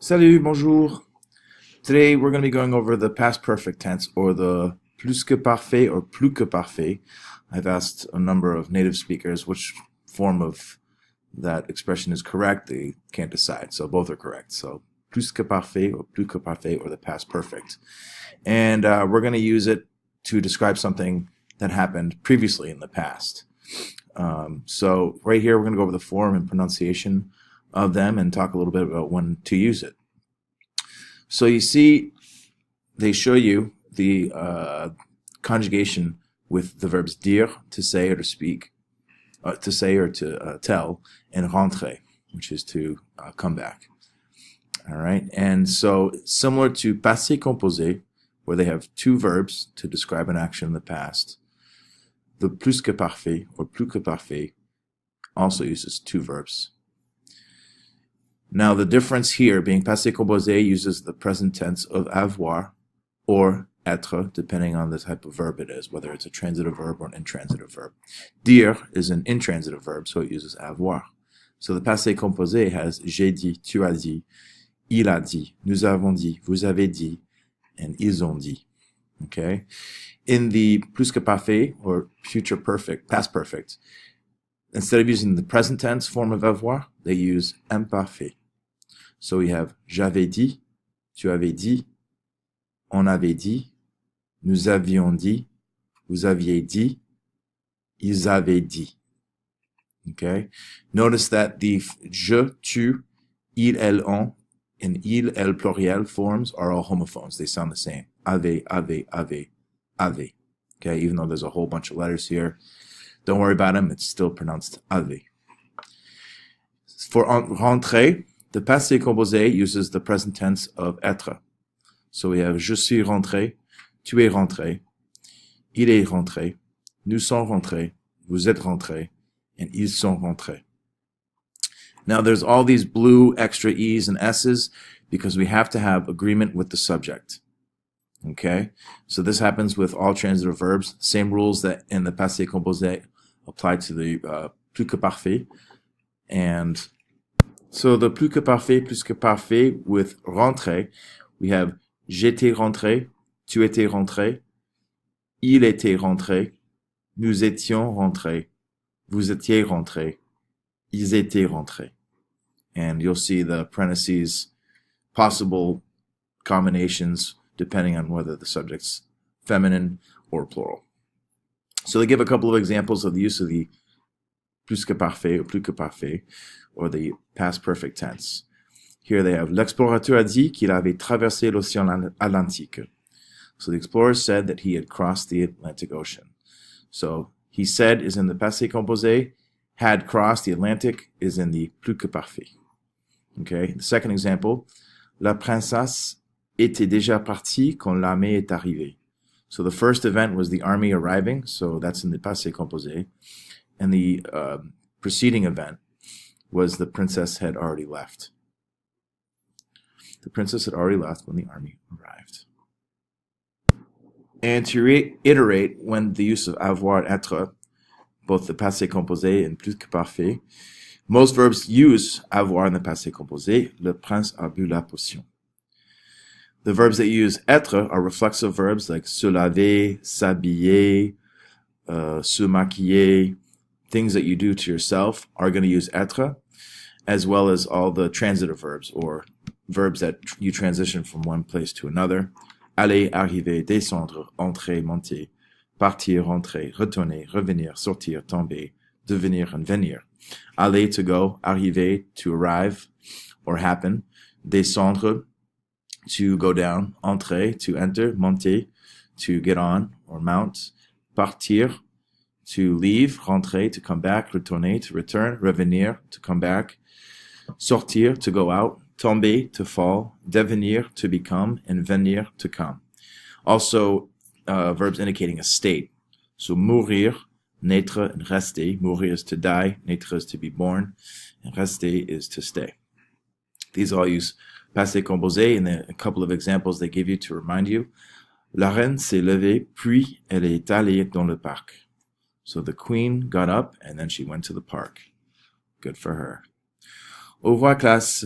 Salut, bonjour. Today we're going to be going over the past perfect tense, or the plus-que-parfait or plus-que-parfait. I've asked a number of native speakers which form of that expression is correct. They can't decide, so both are correct. So plus-que-parfait or plus-que-parfait, or the past perfect. And we're going to use it to describe something that happened previously in the past. So right here we're going to go over the form and pronunciation of them and talk a little bit about when to use it. So you see, they show you the conjugation with the verbs dire, to say or to speak, to say or to tell, and rentrer, which is to come back. All right, and so similar to passé composé, where they have two verbs to describe an action in the past, the plus-que-parfait or plus-que-parfait also uses two verbs. Now, the difference here being passé composé uses the present tense of avoir or être, depending on the type of verb it is, whether it's a transitive verb or an intransitive verb. Dire is an intransitive verb, so it uses avoir. So the passé composé has j'ai dit, tu as dit, il a dit, nous avons dit, vous avez dit, and ils ont dit. Okay? In the plus-que-parfait or future perfect, past perfect, instead of using the present tense form of avoir, they use imparfait. So we have j'avais dit, tu avais dit, on avait dit, nous avions dit, vous aviez dit, ils avaient dit. Okay? Notice that the je, tu, il, elle, on, and il, elle pluriel forms are all homophones. They sound the same. Avait, avait, avait, avait. Okay? Even though there's a whole bunch of letters here, don't worry about them. It's still pronounced avait. For rentrer, the passé composé uses the present tense of être. So we have je suis rentré, tu es rentré, il est rentré, nous sommes rentrés, vous êtes rentrés, and ils sont rentrés. Now there's all these blue extra E's and S's because we have to have agreement with the subject. Okay? So this happens with all transitive verbs. Same rules that in the passé composé apply to the plus-que-parfait. And so the plus-que-parfait with rentré, we have j'étais rentré, tu étais rentré, il était rentré, nous étions rentrés, vous étiez rentrés, ils étaient rentrés. And you'll see the parentheses, possible combinations depending on whether the subject's feminine or plural. So they give a couple of examples of the use of the plus-que-parfait or plus-que-parfait, or the past perfect tense. Here they have l'explorateur a dit qu'il avait traversé l'océan Atlantique. So the explorer said that he had crossed the Atlantic Ocean. So he said is in the passé composé, had crossed the Atlantic is in the plus-que-parfait. Okay, the second example, la princesse était déjà partie quand l'armée est arrivée. So the first event was the army arriving, so that's in the passé composé. And the preceding event was the princess had already left. The princess had already left when the army arrived. And to reiterate, when the use of avoir and être, both the passé composé and plus-que-parfait, most verbs use avoir in the passé composé. Le prince a bu la potion. The verbs that use être are reflexive verbs like se laver, s'habiller, se maquiller. Things that you do to yourself are going to use être, as well as all the transitive verbs, or verbs that you transition from one place to another. Aller, arriver, descendre, entrer, monter, partir, rentrer, retourner, revenir, sortir, tomber, devenir, and venir. Aller, to go, arriver, to arrive or happen, descendre, to go down, entrer, to enter, monter, to get on or mount, partir, to leave, rentrer, to come back, retourner, to return, revenir, to come back, sortir, to go out, tomber, to fall, devenir, to become, and venir, to come. Also, verbs indicating a state. So mourir, naître, and rester. Mourir is to die, naître is to be born, and rester is to stay. These all use passé composé, and a couple of examples they give you to remind you. La reine s'est levée, puis elle est allée dans le parc. So the queen got up and then she went to the park. Good for her. Au revoir, classe.